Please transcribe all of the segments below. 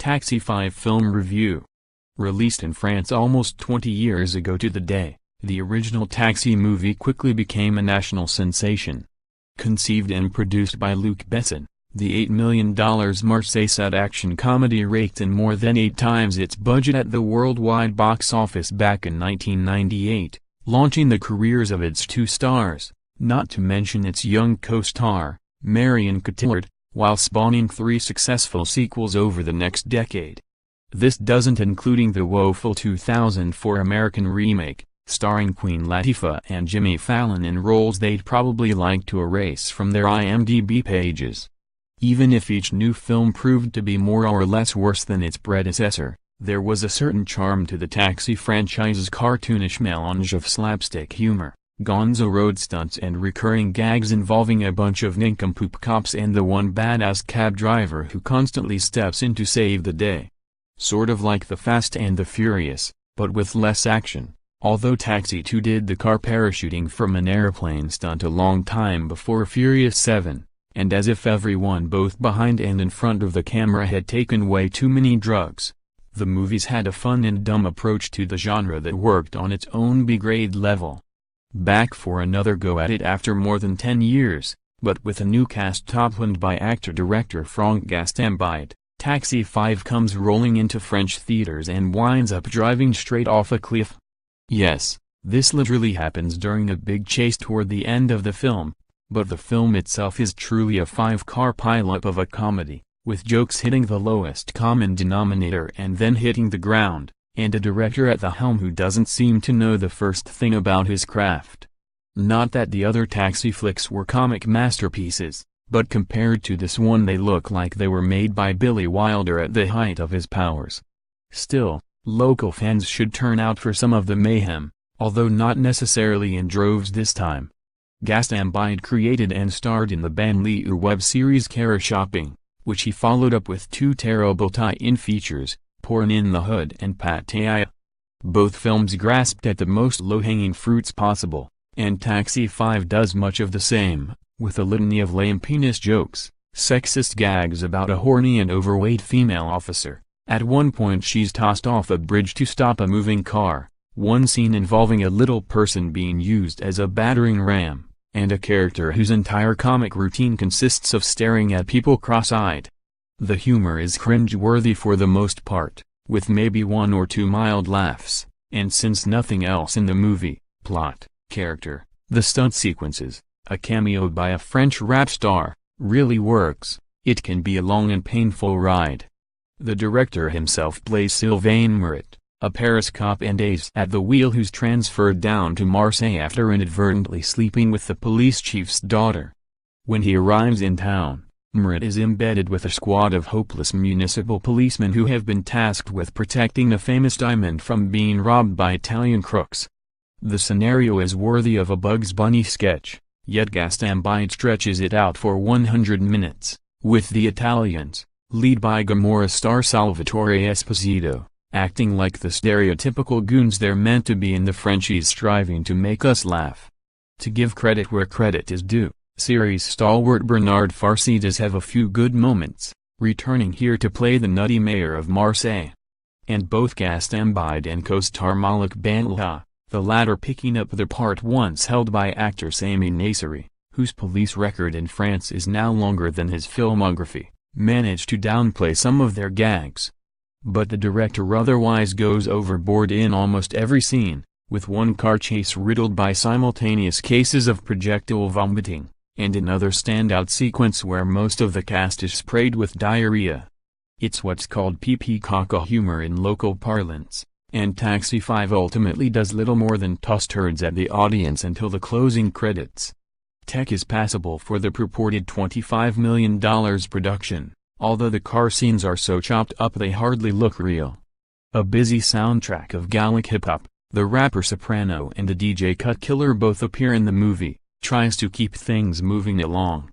Taxi 5 Film Review. Released in France almost 20 years ago to the day, the original Taxi movie quickly became a national sensation. Conceived and produced by Luc Besson, the $8 million Marseilles-set action comedy raked in more than 8 times its budget at the worldwide box office back in 1998, launching the careers of its 2 stars, not to mention its young co-star, Marion Cotillard, while spawning 3 successful sequels over the next decade. This doesn't including the woeful 2004 American remake, starring Queen Latifah and Jimmy Fallon in roles they'd probably like to erase from their IMDb pages. Even if each new film proved to be more or less worse than its predecessor, there was a certain charm to the Taxi franchise's cartoonish melange of slapstick humor, gonzo road stunts and recurring gags involving a bunch of nincompoop cops and the one badass cab driver who constantly steps in to save the day. Sort of like the Fast and the Furious, but with less action, although Taxi 2 did the car parachuting from an airplane stunt a long time before Furious 7, and as if everyone both behind and in front of the camera had taken way too many drugs. The movies had a fun and dumb approach to the genre that worked on its own B-grade level. Back for another go at it after more than 10 years, but with a new cast toplined by actor-director Franck Gastambide, Taxi 5 comes rolling into French theaters and winds up driving straight off a cliff. Yes, this literally happens during a big chase toward the end of the film, but the film itself is truly a 5-car pileup of a comedy, with jokes hitting the lowest common denominator and then hitting the ground, and a director at the helm who doesn't seem to know the first thing about his craft. Not that the other Taxi flicks were comic masterpieces, but compared to this one they look like they were made by Billy Wilder at the height of his powers. Still, local fans should turn out for some of the mayhem, although not necessarily in droves this time. Gastambide created and starred in the banlieue web series Cara Shopping, which he followed up with 2 terrible tie-in features, Porn in the Hood and Pattaya. Both films grasped at the most low-hanging fruits possible, and Taxi 5 does much of the same, with a litany of lame penis jokes, sexist gags about a horny and overweight female officer. At one point she's tossed off a bridge to stop a moving car, one scene involving a little person being used as a battering ram, and a character whose entire comic routine consists of staring at people cross-eyed. The humor is cringe-worthy for the most part, with maybe 1 or 2 mild laughs, and since nothing else in the movie, plot, character, the stunt sequences, a cameo by a French rap star, really works, it can be a long and painful ride. The director himself plays Sylvain Murat, a Paris cop and ace at the wheel who's transferred down to Marseille after inadvertently sleeping with the police chief's daughter. When he arrives in town, Murat is embedded with a squad of hopeless municipal policemen who have been tasked with protecting the famous diamond from being robbed by Italian crooks. The scenario is worthy of a Bugs Bunny sketch. Yet Gastambide stretches it out for 100 minutes, with the Italians, led by Gomorrah star Salvatore Esposito, acting like the stereotypical goons they're meant to be in the Frenchies striving to make us laugh. To give credit where credit is due, series stalwart Bernard Farcy does have a few good moments, returning here to play the nutty mayor of Marseille. And both Gastambide and co-star Luc Besson, the latter picking up the part once held by actor Sami Nasseri, whose police record in France is now longer than his filmography, manage to downplay some of their gags. But the director otherwise goes overboard in almost every scene, with one car chase riddled by simultaneous cases of projectile vomiting, and another standout sequence where most of the cast is sprayed with diarrhea. It's what's called pee-pee caca humor in local parlance. And Taxi 5 ultimately does little more than toss turds at the audience until the closing credits. Tech is passable for the purported $25 million production, although the car scenes are so chopped up they hardly look real. A busy soundtrack of Gallic hip-hop, the rapper Soprano and the DJ Cut Killer both appear in the movie, tries to keep things moving along.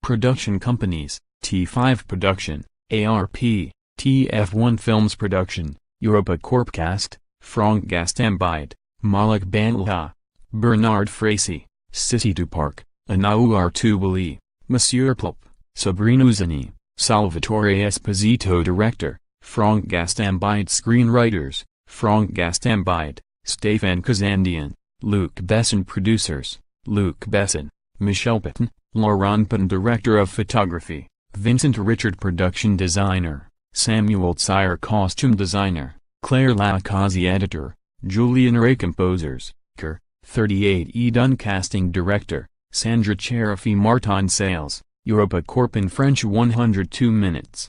Production companies, T5 Production, ARP, TF1 Films Production, Europa Corp Cast, Franck Gastambide, Luc Besson, Bernard Farcy, City du Parc, Anaouar Toubali, Monsieur Pulp, Sabrina Uzani, Salvatore Esposito Director, Franck Gastambide. Screenwriters, Franck Gastambide, Stéphane Kazandian, Luc Besson. Producers, Luc Besson, Michel Pétain, Laurent Pétain. Director of Photography, Vincent Richard. Production Designer, Samuel Tsire. Costume Designer, Claire Lacaze. Editor, Julien Ray. Composers, Ker, 38 Edun. Casting Director, Sandra Cherifi. Martin Sales, Europa Corp in French. 102 minutes.